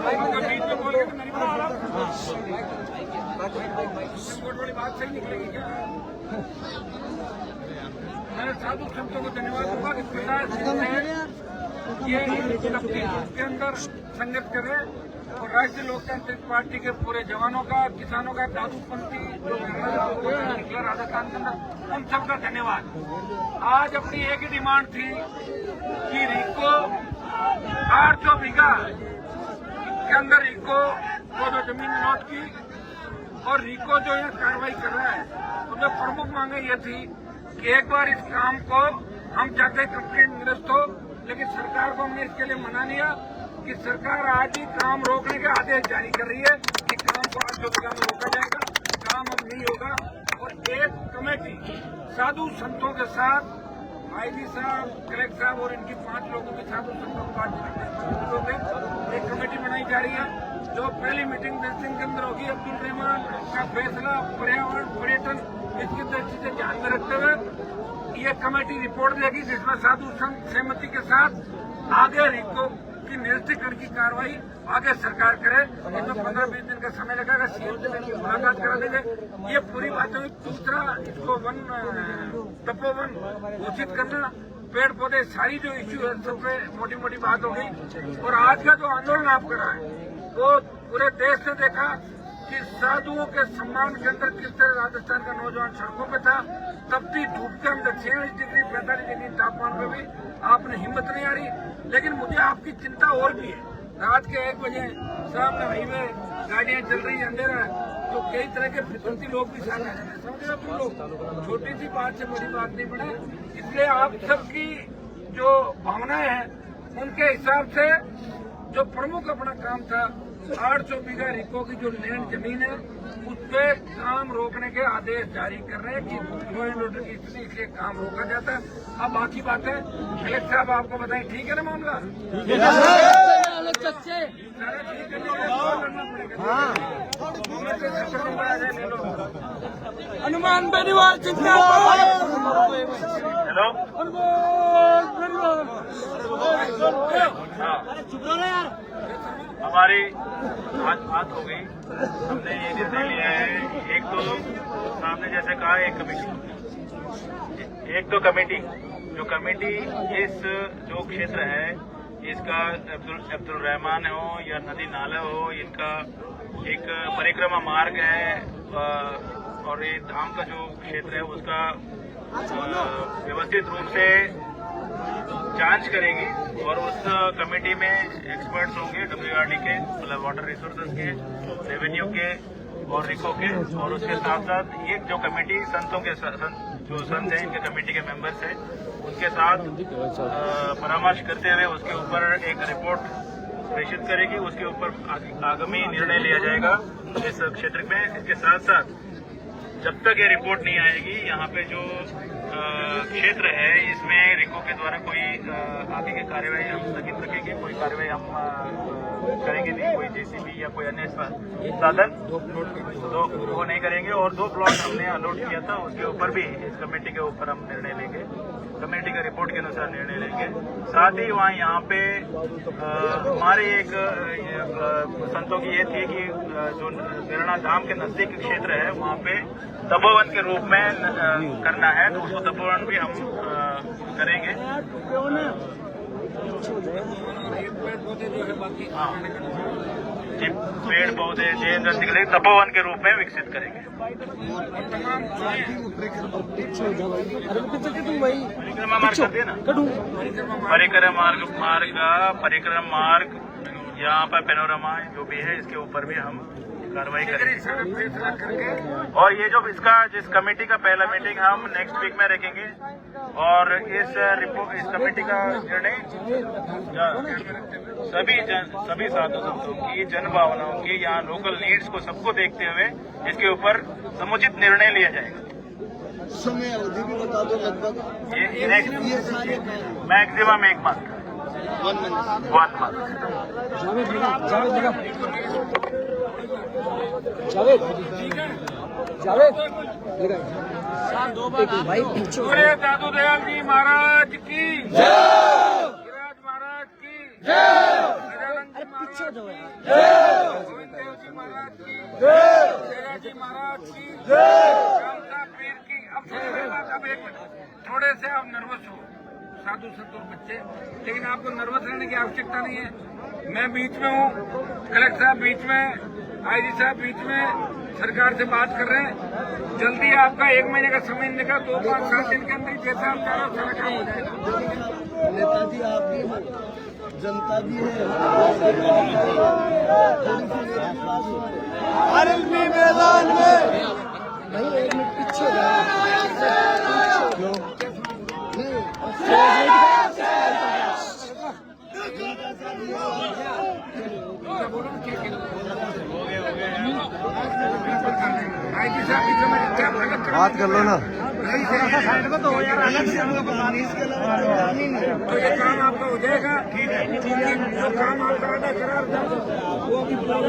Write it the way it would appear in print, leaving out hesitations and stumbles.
बीच में बोल के मेरी वाली बात सही निकलेगी क्या? मैंने साधु संतों को धन्यवाद दूंगा कि प्रसाद ये के अंदर संगत करे और राष्ट्रीय लोकतांत्रिक पार्टी के पूरे जवानों का, किसानों का, दादूपंथी जो निकला राजस्थान के अंदर, उन सबका धन्यवाद। आज अपनी एक ही डिमांड थी कि रिको 800 बीघा के अंदर रिको को जो जमीन नोट की और रिको जो यहाँ कार्रवाई कर रहा है, तो प्रमुख मांगे ये थी कि एक बार इस काम को हम चाहते कंप्लीट निरस्त हो, लेकिन सरकार को हमने इसके लिए मना लिया कि सरकार आज ही काम रोकने के आदेश जारी कर रही है कि काम को 800 बीघा में रोका जाएगा, काम अब नहीं होगा। और एक कमेटी साधु संतों के साथ आईजी साहब, कलेक्टर साहब और इनकी 5 लोगों के साथ संतों को बात एक कमेटी बनाई जा रही है, जो पहली मीटिंग 10 दिन के अंदर होगी। अब्दुल रहमान का फैसला पर्यावरण पर्यटन इसकी दृष्टि से ध्यान में रखते हुए ये कमेटी रिपोर्ट देगी, जिसमें साधु संत सहमति के साथ आगे रिको की निरस्तीकरण की कार्रवाई आगे सरकार करे। इसमें 15-20 दिन का समय लगेगा। सीएम से मेरी मुलाकात करा देंगे। ये पूरी बातें हुई। दूसरा, इसको तपोवन घोषित करना, पेड़ पौधे, सारी जो इश्यू है सब पे मोटी मोटी बात हो गई। और आज का जो आंदोलन आप करा है वो पूरे देश ने देखा कि साधुओं के सम्मान के अंदर किस तरह राजस्थान का नौजवान सड़कों पे था। तपती धूप के अंदर 46 डिग्री 45 डिग्री तापमान पे भी आपने हिम्मत नहीं आ रही। लेकिन मुझे आपकी चिंता और भी है। रात के 1 बजे सामने हाईवे गाड़ियां चल रही है, अंधेरा है, तो कई तरह के फितरती लोग भी साथ आ जाते हैं। समझ रहे तुम लोग, छोटी सी बात से बड़ी बात नहीं बने। इसलिए आप सबकी जो भावनाएं हैं उनके हिसाब से जो प्रमुख अपना काम था 800 बीघा रिको की जो लैंड जमीन है उस पर काम रोकने के आदेश जारी कर रहे हैं कि लॉ एंड ऑर्डर की स्थिति, इसलिए काम रोका जाता है। अब बाकी बात है, कलेक्टर साहब आपको बताएं, ठीक है ना मामला? हनुमान बेनीवाल चिंता। हेलो, हमारी आज बात हो गई। हमने ये निर्णय लिया है, एक तो सामने जैसे कहा, एक तो कमेटी जो कमेटी इस जो क्षेत्र है इसका अब्दुल रहमान हो या नदी नाला हो, इनका एक परिक्रमा मार्ग है और ये धाम का जो क्षेत्र है उसका व्यवस्थित रूप से जांच करेगी। और उस कमेटी में एक्सपर्ट्स होंगे WRD के, मतलब वाटर रिसोर्सेज के, रेवेन्यू के और रिको के। और उसके साथ साथ एक जो कमेटी संतों के जो संत हैं, इनके कमेटी के मेंबर्स हैं, उनके साथ परामर्श करते हुए उसके ऊपर एक रिपोर्ट प्रेषित करेगी। उसके ऊपर आगामी निर्णय लिया जाएगा इस क्षेत्र में। इसके साथ साथ जब तक ये रिपोर्ट नहीं आएगी, यहाँ पे जो क्षेत्र है इसमें रिको के द्वारा कोई आगे की कार्यवाही हम स्थगित रखेंगे। कोई कार्यवाही हम करेंगे नहीं, कोई JCB या कोई अन्य साधन तो वो नहीं करेंगे। और 2 प्लॉट हमने अलॉट किया था, उसके ऊपर भी इस कमेटी के ऊपर हम निर्णय लेंगे, कमेटी का रिपोर्ट के अनुसार निर्णय लेंगे। साथ ही वहाँ यहाँ पे हमारे एक संतों की ये थी कि जो गिरना धाम के नजदीक क्षेत्र है वहाँ पे तपोवन के रूप में करना है, तो उसको तपोवन भी हम करेंगे। जी, पेड़ पौधे तपोवन के रूप में विकसित करेंगे। परिक्रमा मार्ग कर दिया ना, परिक्रमा मार्ग यहाँ पर पेनोरमा जो भी है इसके ऊपर भी हम कार्रवाई करेंगे। और ये जो जिस कमेटी का पहला मीटिंग हम नेक्स्ट वीक में रखेंगे और इस कमेटी का निर्णय सभी साधु संतों की, जन भावनाओं की, यहाँ लोकल नीड्स को सबको देखते हुए इसके ऊपर समुचित निर्णय लिया जाएगा। समय अवधि भी बता दो लगभग। ये मैक्सिमम 1 मंथ। भाई दादू दयाल जी महाराज की जय, महाराज की जय। पीछे जाओ यार। गोविंद देव जी महाराज की, शेरा जी महाराज की, खालसा पीर की। अब एक मिनट, थोड़े से आप नर्वस हो, साधु संत और बच्चे, लेकिन आपको नर्वस रहने की आवश्यकता नहीं है। मैं बीच में हूँ, कलेक्टर साहब बीच में, आईजी साहब बीच में, सरकार से बात कर रहे हैं। जल्दी आपका 1 महीने का समय निकल, 2, 5, 7 दिन के अंदर जैसा आप चाहो सारा काम हो जाएगा। नेताजी आप भी हो, जनता भी है। आरएलबी मैदान में भाई 1 मिनट पीछे जाओ। क्यों? आईजी साहब बीच में क्या अलग बात कर लो ना। साइड में तो हो यार, अलग से हम लोग तो ये काम आपका हो जाएगा। ठीक है, जो काम आपका आधा करार था वो अभी पूरा हो